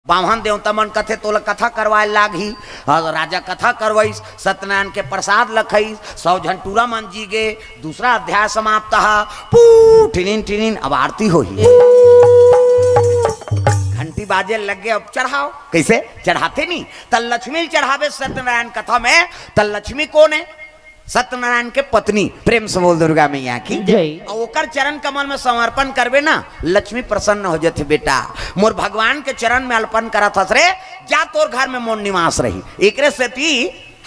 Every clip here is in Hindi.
बामन देवता मन कथे तोला कथा करवाए लागी और राजा कथा करवाइस सत्यनारायण के प्रसाद लखईस 100 झंटूरा मन जी गे दूसरा अध्याय समाप्त पू टिनिन टिनिन अब आरती होई घंटी बाजे लग गए अब चढ़ाओ कैसे चढ़ाते नहीं तल लक्ष्मी चढ़ावे सत्यनारायण कथा में तल लक्ष्मी कौन है सत्यनारायण के पत्नी प्रेम से बोल दुर्गा मैया की जय ओकर चरण कमल में समर्पण करबे ना लक्ष्मी प्रसन्न हो जाते बेटा मोर भगवान के चरण में अर्पण करा था रे जा तोर घर में मोर निवास रही एकरे से ती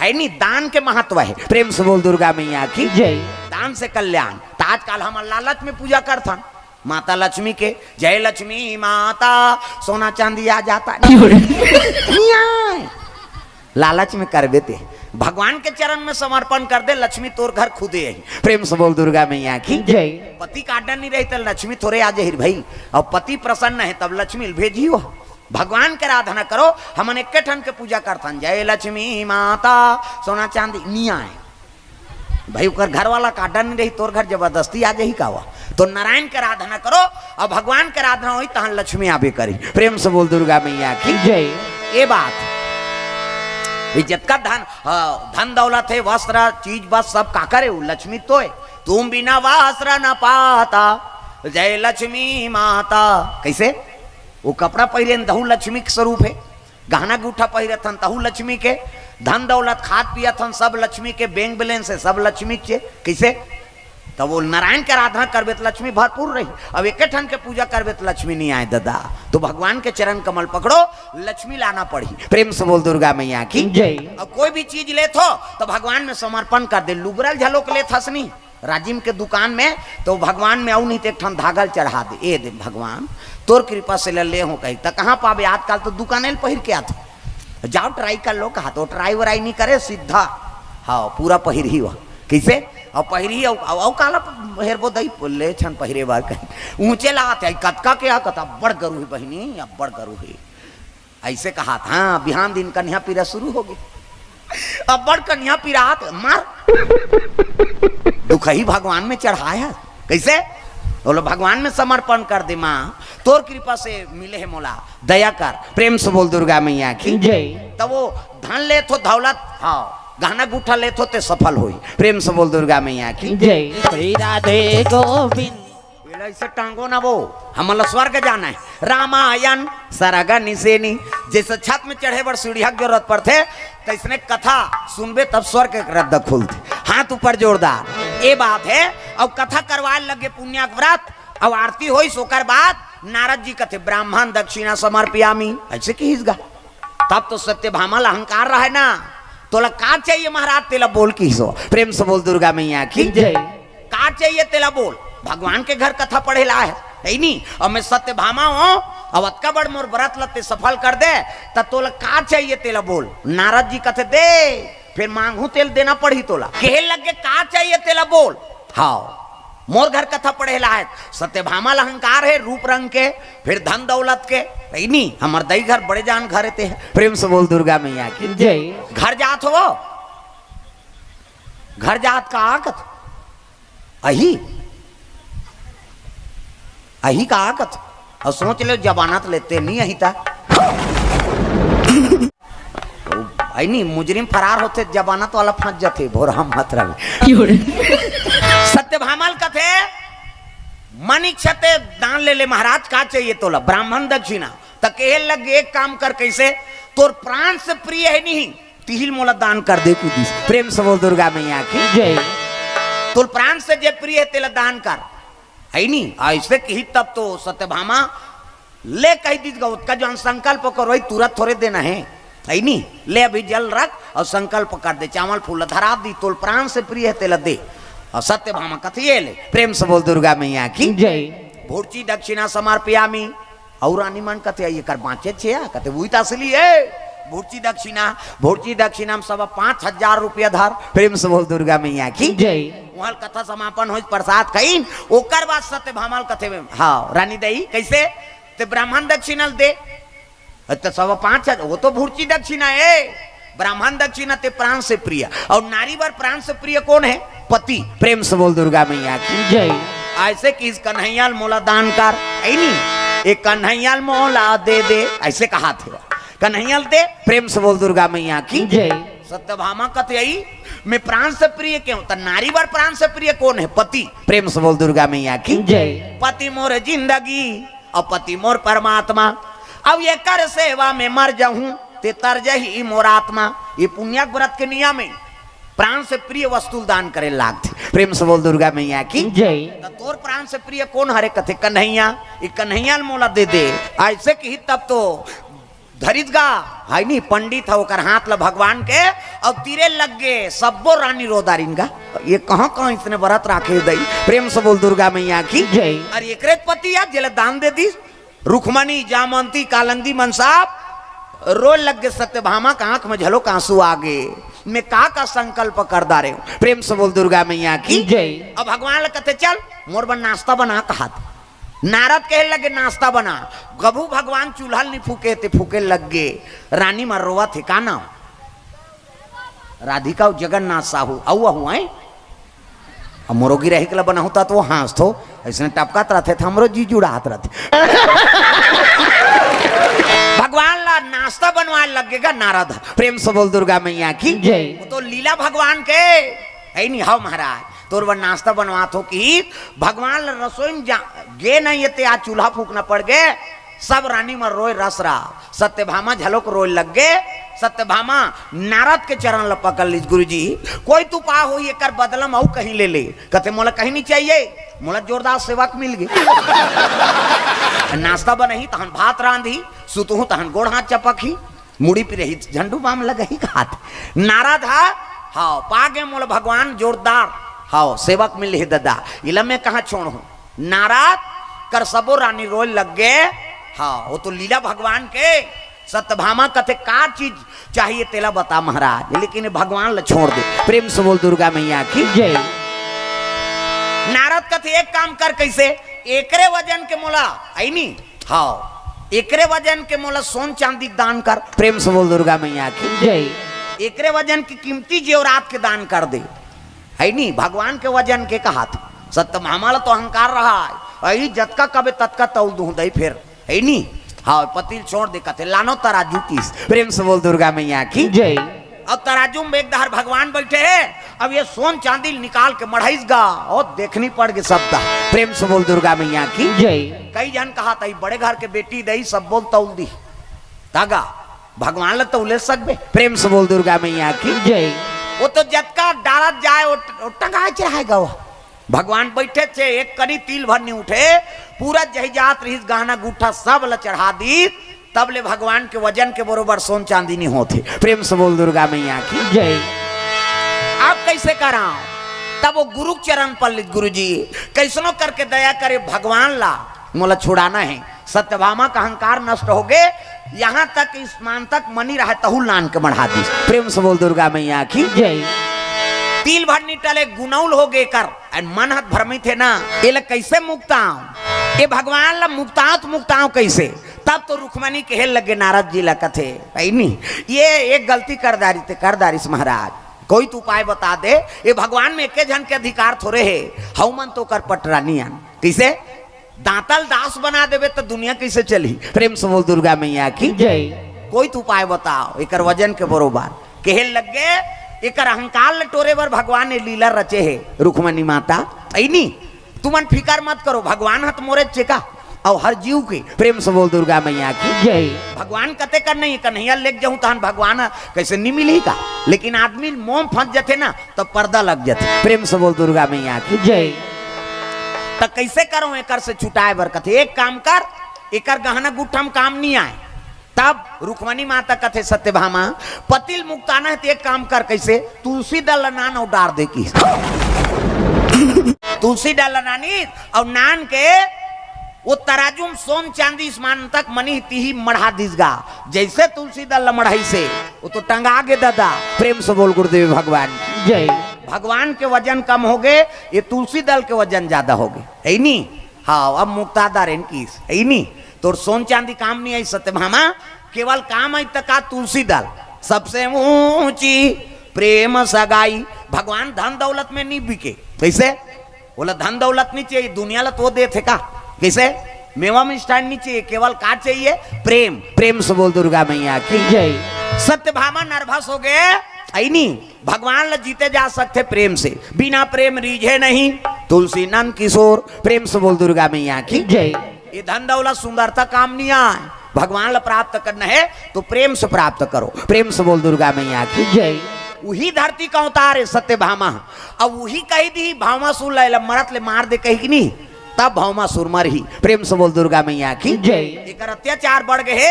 है नी दान के महत्व है प्रेम से बोल दुर्गा मैया की जय दान से कल्याण आजकल हम लालच में पूजा करथन माता लक्ष्मी के जय लक्ष्मी माता सोना चांदी आ जाता लालच में करबे ते भगवान के चरण में समर्पण कर दे लक्ष्मी तोर घर खुदे है प्रेम से बोल दुर्गा मैया की जय पति का आडर नहीं रही तो लक्ष्मी थोड़े आ जाहिर भाई और पति प्रसन्न है तब लक्ष्मी भेजी हो भगवान के आराधना करो हमन एक ठन के पूजा करथन जय लक्ष्मी माता सोना चांदी नहीं आए भाई ओकर घर वाला का आडर नहीं रही तोर घर जबरदस्ती आ जाही का तो नारायण के आराधना करो और भगवान के आराधना हुई तहन लक्ष्मी आबे करी प्रेम से बोल दुर्गा मैया की जय ये बात इज्जत का धन धन दौलत है वस्त्र चीज बस सब का करे लक्ष्मी तो है तुम बिना वस्त्र न पाता जय लक्ष्मी माता कैसे वो कपड़ा पहरे तहु लक्ष्मी के स्वरूप है गहना गुठा पहरथन तहु लक्ष्मी के धन दौलत खाद पियथन सब लक्ष्मी के बैंक बैलेंस है सब लक्ष्मी के कैसे तो वो नारायण के आराधना करबे तो लक्ष्मी भरपूर रही अब एक ठन के पूजा करबे तो लक्ष्मी नहीं आए दादा तो भगवान के चरण कमल पकड़ो लक्ष्मी लाना पड़ी प्रेम से बोल दुर्गा मैया की जय अब कोई भी चीज ले तो भगवान में समर्पण कर दे लुबरल झलोक ले थसनी राजिम के दुकान में तो भगवान में आऊ नहीं तो एक ठन धागल चढ़ा दे ए दे भगवान तोर कृपा से ले हो कहीं तो कहाँ पावे आजकल तो दुकाने पहिर के आते जाओ ट्राई कर लो कहा तो ट्राई वराई नहीं करे सीधा हाँ पूरा पहिर ही वह कैसे और पहिरी औ काला हेरबो दई ले छन पहिरे बार कहीं ऊंचे लागत है कतका क्या कथा बड़ गरु है बहिनी अब बड़ गरु है ऐसे कहा था हाँ बिहान दिन कन्या पीरा शुरू होगी अब बड़ कन्या पीरात मार दुख ही भगवान में चढ़ाया कैसे बोलो भगवान में समर्पण कर दे माँ तोर कृपा से मिले है मोला दया कर प्रेम से बोल दुर्गा मैया की जय तब वो धन ले तो दौलत हाँ गहना गुठा ले तो ते सफल हुई प्रेम से बोल दुर्गा मैया की जय श्री राधे गोविंद ऐसे टांगो ना वो हमला स्वर्ग जाना है रामायण सरगा निसेनी जैसे छत में चढ़े बर सीढ़िया की जरूरत पड़ते तो इसने कथा सुनबे तब स्वर्ग के रद्द खुलते हाथ ऊपर जोरदार ये बात है अब कथा करवाए लगे पुण्याक व्रत अब आरती हुई सोकर बाद नारद जी कथे ब्राह्मण दक्षिणा समर्पयामी ऐसे किसगा तब तो सत्यभामा अहंकार रहा है ना तोला का चाहिए महाराज तेला बोल की सो प्रेम से बोल दुर्गा मैया की जय का चाहिए तेला बोल भगवान के घर कथा पढ़ेला है नहीं और मैं सत्यभामा हूँ अब अतका बड़ मोर व्रत लते सफल कर दे तब तोला का चाहिए तेला बोल नारद जी कथे दे फिर मांगू तेल देना पड़ी तोला कहे लगे का चाहिए तेला बोल हाँ मोर घर कथा पढ़ेला है सत्यभामा अहंकार है रूप रंग के फिर धन दौलत के नहीं हमार दई घर बड़े जान घर रहते हैं प्रेम से बोल दुर्गा मैया की जय घर जात हो घर जात का आकत अही अही का आकत और सोच ले जबानत लेते नहीं अही था नहीं मुजरिम फरार होते जबानत वाला फंस जाते भोरहम मात्रा में सत्यभामाल कथे मनिक छते दान ले महाराज का चाहिए तोला ब्राह्मण दक्षिणा तो कहे लग एक काम कर कैसे तोर प्राण से प्रिय है नहीं तिहिल मोला दान कर दे तू प्रेम से बोल दुर्गा मैया की जय तोर प्राण से जे प्रिय है तेला दान कर है नहीं ऐसे कही तब तो सत्यभामा ले कही दी उसका जो संकल्प करो वही तुरंत थोड़े देना है नहीं ले अभी जल रख और संकल्प कर दे चावल फूल धरा दी तोल प्राण से प्रिय है तेला दे और सत्यभामा कथिए ले प्रेम से बोल दुर्गा मैया की जय भूर्ची दक्षिणा समर्पयामी और रानी मन कथे ये कर बाँचे छे कथे वही तो असली है भूर्ची दक्षिणा में सब 5,000 रुपया धर प्रेम से बोल दुर्गा मैया की जय वहाँ कथा समापन हो प्रसाद कहीं ओकर बाद सत्यभामा कथे में हाँ रानी दई कैसे ते ब्राह्मण दक्षिणा दे तो सब 5,000 वो तो भूर्ची दक्षिणा है ब्राह्मण दक्षिणा ते प्राण से प्रिय और नारी वर प्राण से प्रिय कौन है पति प्रेम से बोल दुर्गा मैया की जय ऐसे कि इस कन्हैया मोला दान कर नहीं एक कन्हैया मोला दे दे, ऐसे कहा थे कन्हैया दे। प्रेम से बोल दुर्गा मैया की जय। सत्यभामा कहते आई मैं प्राण से प्रिय क्यों, तो नारी बार प्राण से प्रिय कौन है? पति। प्रेम से बोल दुर्गा मैया की जय। पति मोर जिंदगी और पति मोर परमात्मा, अब ये कर सेवा में मर जाऊं ते तरज ही मोर आत्मा। ये पुण्यक व्रत के नियम में प्राण से प्रिय वस्तु दान करे लागते। प्रेम से बोल दुर्गा मैया की जय। तो तोर प्राण से प्रिय कौन हरे? कथे कन्हैया, ये कन्हैया मोला दे दे। ऐसे की तब तो धरित गा है नी पंडित है ओकर हाथ ला भगवान के और तीरे लग गए सबो रानी रोदारिन का। ये कहाँ कहाँ इतने व्रत राखे दई। प्रेम से बोल दुर्गा मैया की जय। अरे एक पति यार जिले दान दे दी। रुक्मणी जामंती कालंदी मनसाब रो लग गए। सत्यभामा का आंख में झलोक आंसू आ गए। मैं का संकल्प कर दा रहे हूँ। प्रेम से बोल दुर्गा मैया की जय। अब भगवान ल कहते चल मोर बन नाश्ता बना कहा। नारद कहे लगे नाश्ता बना। गभू भगवान चूल्हा नहीं फूके थे, फूके लग गए। रानी मर्रोवा थे का नाम? राधिका जगन्नाथ साहू औ हुआ है। अब मोरोगी रही के बना होता तो वो हाथ तो ऐसे टपकात रहते थे, हमरो जी जुड़ात रहते। भगवान ला नाश्ता बनवा लगेगा नारद। प्रेम से बोल दुर्गा मैया की जय। वो तो लीला भगवान के है नहीं। हाउ महाराज तोर वन नाश्ता बनवा तो कि भगवान ला रसोई में गे नहीं ये आज चूल्हा फूकना पड़ गए। सब रानी में रोए रस रहा। सत्यभामा झलोक रोए लग गए। सत्यभामा नारद के चरण ल पकड़ लीज गुरुजी कोई तू पा हो ये कर बदलम औ कहीं ले ले। कहते मोला कहीं नहीं चाहिए, मोला जोरदार सेवक मिल गई। नाश्ता बनही तहन भात रांधी, सुतहू तहन गोड़ हाथ चपकी, मुड़ी पे रही झंडू बाम लगही हाथ। नारद हाँ पा गए मोला भगवान जोरदार हाँ सेवक मिल रही दादा। इला मैं कहाँ छोड़ हूँ। नारद कर सबो रानी रोल लग गए। हाँ वो तो लीला भगवान के। सत्यभामा कथे का चीज चाहिए तेला बता महाराज, लेकिन भगवान ला छोड़ दे। प्रेम से बोल दुर्गा मैया की जय। नारद कथे एक काम कर कैसे एकरे वजन के मोला आई नी हाँ एकरे वजन के मोला सोन चांदी दान कर। प्रेम से बोल दुर्गा मैया की जय। एकरे वजन की कीमती जेवरात के दान कर दे है नी। भगवान के वजन के कहा था। सत्यभामा ला तो अहंकार रहा है जतका कबे तत्का तौल दूं दई फिर है नी। हाँ पतिल छोड़ दे कहते लानो तराजू तीस। प्रेम से बोल दुर्गा मैया की जय। अब तराजू में एक दहर भगवान बैठे हैं। अब ये सोन चांदी निकाल के मढ़ाइस गा और देखनी पड़ गई सब दा। प्रेम से बोल दुर्गा मैया की जय। कई जन कहा था बड़े घर के बेटी दई सब बोल तौल दी तागा भगवान ला तौले सकबे। प्रेम से बोल दुर्गा मैया की जय। वो तो जतका डालत जाए वो टंगाए चढ़ाएगा। वो भगवान बैठे थे एक करी तिल भर नहीं उठे, पूरा जहिजात रही गहना गुठा सब ल चढ़ा दी। तब ले भगवान के वजन के बरोबर सोन चांदी नहीं होते। प्रेम से बोल दुर्गा मैया की जय। आप कैसे कराओ? तब वो गुरु चरण पर लिख गुरु जी कैसनो करके दया करे भगवान ला मोला छुड़ाना है। सत्यभामा का अहंकार नष्ट हो गए। यहाँ तक इस मान तक मनी रहा तहुल नान के बढ़ा दी। प्रेम से बोल दुर्गा मैया की जय। तिल भर निटले गुनौल हो गए कर मन हाथ भरमी थे ना। ये लग कैसे मुक्ताओ ये भगवान ला मुक्ताओ कैसे? तब तो रुक्मणी के हेल लगे नारद जी ला कथे नहीं ये एक गलती कर दारिस महाराज कोई तो उपाय बता दे। ये भगवान में एक जन के अधिकार थोड़े है। हऊ मन तो कर पटरानियन कैसे दांतल दास बना देवे तो दुनिया कैसे चली। प्रेम से बोल दुर्गा मैया की जय। कोई तो उपाय बताओ एक वजन के बरोबर केहल लग गए। एक अहंकार लटोरे बर भगवान ने लीला रचे है रुक्मणी माता ऐनी तुमन फिकर मत करो। भगवान हत मोरे चेका और हर जीव के। प्रेम से बोल दुर्गा मैया की जय। भगवान कते कर नहीं कन्हैया लेके जाऊं तहन भगवान कैसे नहीं मिली का। लेकिन आदमी मोम फंस जाते ना तो पर्दा लग जाते। प्रेम से बोल दुर्गा मैया की जय। तो कैसे करो एकर से छुटाए बर कथे एक काम कर एकर गहना गुठम काम नहीं आए। तब रुक्मणी माता कथे सत्यभामा पतिल मुक्ताना है तो एक काम कर कैसे तुलसी दल नान और डार दे की। तुलसी डाल नानी और नान के वो तराजू सोन चांदी स्मान तक मनी तीही मढ़ा दिसगा। जैसे तुलसी दल मढ़ाई से वो तो टंगा गे दादा। प्रेम से बोल गुरुदेव भगवान जय। भगवान के वजन कम हो गए ये तुलसी दल के वजन ज्यादा हो गए है नी। हाँ अब मुक्तादार इनकीस है नी तो सोन चांदी काम नहीं आई। सत्यभामा केवल काम आई तका तुलसी दल सबसे ऊंची प्रेम सगाई। भगवान धन दौलत में नहीं बिके कैसे बोला धन दौलत नहीं चाहिए दुनिया ला तो दे थे का कैसे मेवा मिष्ठान नहीं चाहिए, केवल का चाहिए प्रेम। प्रेम से बोल दुर्गा मैया की जय। सत्यभामा नर्वस हो गए, आई नहीं भगवान ल जीते जा सकते प्रेम से, बिना प्रेम रीझे नहीं। तुलसी नंद किशोर, प्रेम से बोल दुर्गा मैया की जय। ये धन दौलत सुंदरता काम नहीं आए, भगवान ल प्राप्त करना है तो प्रेम से प्राप्त करो। प्रेम से बोल दुर्गा मैया की जय। वही धरती का अवतार है सत्यभामा। अब वही कही दी भावमासुर ल मरत ले मार दे कही नहीं, तब भावमासुर मर ही। प्रेम से बोल दुर्गा मैया की जय। एक अत्याचार बढ़ गए,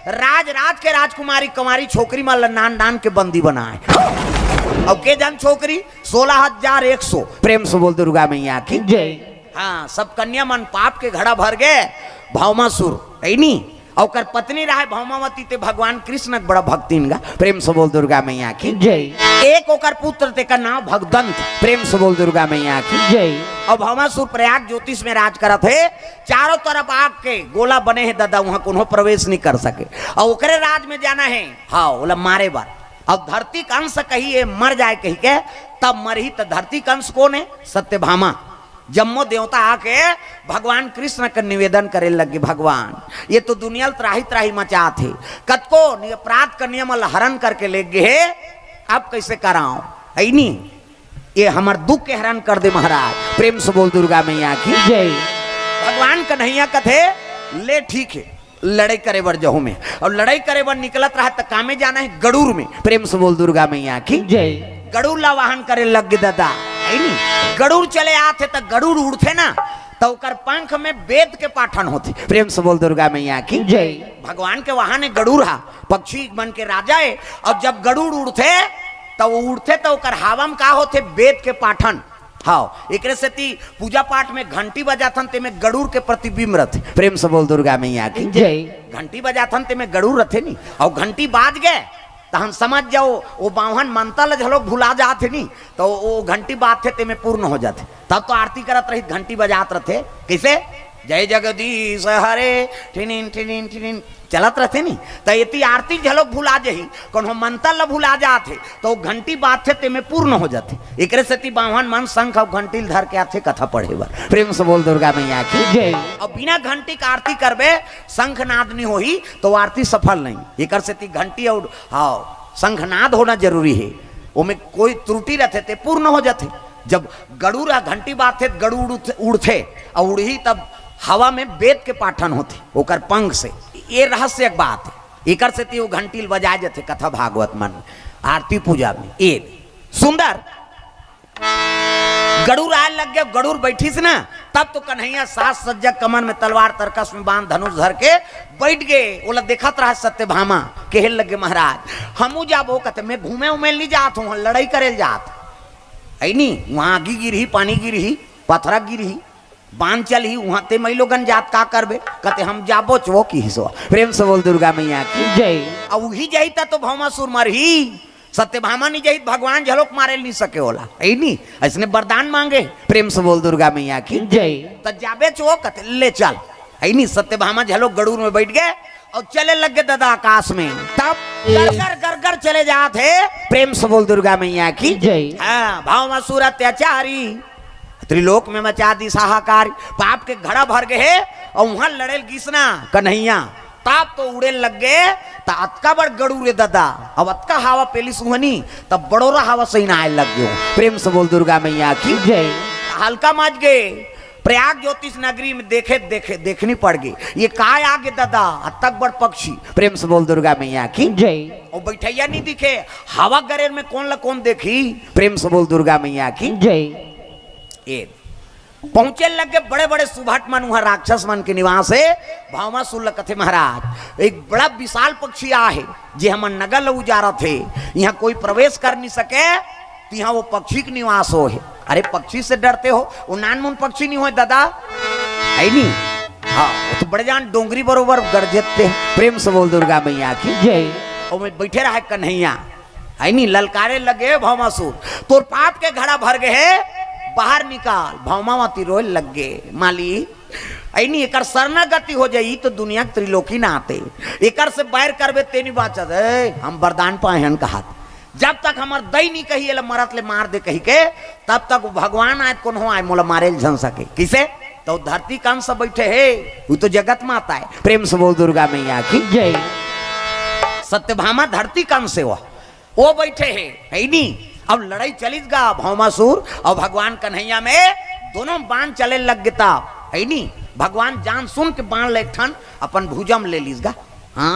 राज के राजकुमारी कुमारी छोकरी माल नान नान के बंदी बनाए। अब के जन छोकरी 16,100। प्रेम से बोल दुर्गा मैया की जय। हाँ, सब कन्या मन पाप के घड़ा भर गए। भावमासुर है नी, और पत्नी रहा भौमावती ते भगवान कृष्ण बड़ा भक्तिन गा। प्रेम से बोल दुर्गा मैया की जय। एक ओकर पुत्र ते का नाम भगदंत। प्रेम से बोल दुर्गा मैया की जय। और भौमासुर प्रयाग ज्योतिष में राज करत है, चारों तरफ आग के गोला बने हैं दादा, वहां कोनो प्रवेश नहीं कर सके। और ओकरे राज में जाना है, हाँ बोला मारे बार। अब धरती का अंश कही मर जाए कही के, तब मर ही। तो धरती का अंश कौन है? सत्यभामा। जम्मो देवता आके भगवान कृष्ण का निवेदन करे लगे, भगवान ये तो दुनिया त्राही त्राही मचा थे, कतको अपराध का नियम हरण करके ले गए, अब कैसे कराओ है नी, ये हमार दुख के हरण कर दे महाराज। प्रेम से बोल दुर्गा मैया की जय। भगवान कन्हैया कथे ले ठीक है, लड़ाई करे बर जहू में, और लड़ाई करे बर निकलत रहा तो कामे जाना है गड़ूर में। प्रेम से बोल दुर्गा मैया की जय। गड़ूर ला वाहन करे लग गए दादा, है नी गड़ूर चले आते तो गड़ूर उड़ते ना, तो उकर पंख में वेद के पाठन होते। प्रेम से बोल दुर्गा मैया की जय। भगवान के वाहन गड़ूर हा, पक्षी बन के राजा है। और जब गड़ूर उड़ते तो वो उड़ते तो उकर हवम का होते वेद के पाठन। हाँ, एक से पूजा पाठ में घंटी बजाथन ते में गड़ूर के प्रतिबिंब रहते। प्रेम से बोल दुर्गा मैया की जय। घंटी बजाथन ते में गड़ूर रहते नहीं, और घंटी बाज गए तो हम समझ जाओ वो बावन मंतल झलोक भुला जाते नहीं, तो वो घंटी बाजते ते में पूर्ण हो जाते। तब तो आरती करत रही, घंटी बजात रहते कैसे, जय जगदीश हरे टिनिन टिनिन टिनिन चलत रहते नहीं। तो ये आरती झलोक भुला जही, कौन मंतल भुला जाते तो घंटी बाजते ते में पूर्ण हो जाते। एक से बावन मन शंख और घंटी धर के आते कथा पढ़े बार। प्रेम से बोल दुर्गा मैया की जय। और बिना घंटी का आरती करबे, शंख नाद नहीं होही तो आरती सफल नहीं। एक से घंटी और हाँ शंख नाद होना जरूरी है, उनमें कोई त्रुटि रहते ते पूर्ण हो जाते। जब गड़ूर घंटी बाजते गड़ूर उड़ते और उड़ी तब हवा में वेद के पाठन होते ओकर पंख से। ये रहस्य एक बात है, एक से वो घंटी बजाए जाते कथा भागवत मन आरती पूजा में। ये सुंदर गड़ूर आए लग गए, गड़ूर बैठी से ना, तब तो कन्हैया सास सज्जा कमर में तलवार तरकस में बांध धनुष धर के बैठ गए। बोला देखत रहा सत्यभामा कहल लगे महाराज हमू जाबो, कहते मैं घूमे उमे नहीं जात हूँ, लड़ाई करे जात है नी। वहां आगी गिरही, पानी गिरही, पथरा गिरही, बांध चल ही, वहां ते मई लोगन जात का करबे, कहते हम जाबो चो की हिस्सा। प्रेम से बोल दुर्गा मैया की जय। अब वही जाइता तो भौमासुर मर ही, सत्यभामा नहीं जाई भगवान झलोक मारे नहीं सके होला है नी, ऐसने वरदान मांगे। प्रेम से बोल दुर्गा मैया की जय। तो जाबे चो कहते ले चल है नी। सत्यभामा झलोक गड़ूर में बैठ गए और चले लग गए दादा आकाश में, तब गरगर चले जाते। प्रेम से बोल दुर्गा मैया की जय। हाँ, भावमासुर अत्याचारी त्रिलोक में मचा दी साहाकार, पाप के घड़ा भर गए और वहां लड़े गिसना कन्हैया, ताप तो उड़े लग गए। तो अतका बड़ गड़ू रे दादा, अब अतका हवा पेली सुहनी तब बड़ोरा हवा सही ना आए लग गयो। प्रेम से बोल दुर्गा मैया की जय। हल्का मच गए, प्रयाग ज्योतिष नगरी में देखे देखे देखनी पड़ गई, ये काय आगे दादा अतक बड़ पक्षी। प्रेम से बोल दुर्गा मैया की जय। और बैठैया नहीं दिखे, हवा गरेर में कौन ला कौन देखी। प्रेम से बोल दुर्गा मैया की जय। पहुंचे लगे बड़े बड़े सुभाट मन, वहां राक्षस मन के निवास है। भावमासुर कथे महाराज एक बड़ा विशाल पक्षी आ है, जे हम नगर उजारा थे, यहाँ कोई प्रवेश कर नहीं सके, तो यहाँ वो पक्षी के निवास हो है। अरे पक्षी से डरते हो, वो नानमुन पक्षी नहीं हो दादा है नी। हाँ, वो तो बड़े जान डोंगरी बरोबर गरजते। प्रेम से बोल दुर्गा मैया की जय। और मैं बैठे रहा कन्हैया है नी, ललकारे लगे भावमासुर तोर पाप के घड़ा भर गए, बाहर निकाल। भावमावती रोए लग गए, माली ऐनी एकर शरणागति हो जाई तो दुनिया के त्रिलोकी ना आते, एकर से बैर करबे तेनी बाचत है। हम वरदान पाए हन कहा, जब तक हमार दई नहीं कही मरत ले मार दे कही के, तब तक भगवान आए कौन हो आए मोला मारे झन सके। किसे तो धरती कान सब बैठे है, वो तो जगत माता है। प्रेम से बोल दुर्गा मैया की जय। सत्यभामा धरती कान से वो बैठे है नहीं। अब लड़ाई चलीस गा भौमासुर और भगवान कन्हैया में दोनों बाण चले लग गता है नहीं। भगवान जान सुन के बाण ले ठन अपन भुजम ले लीस गा।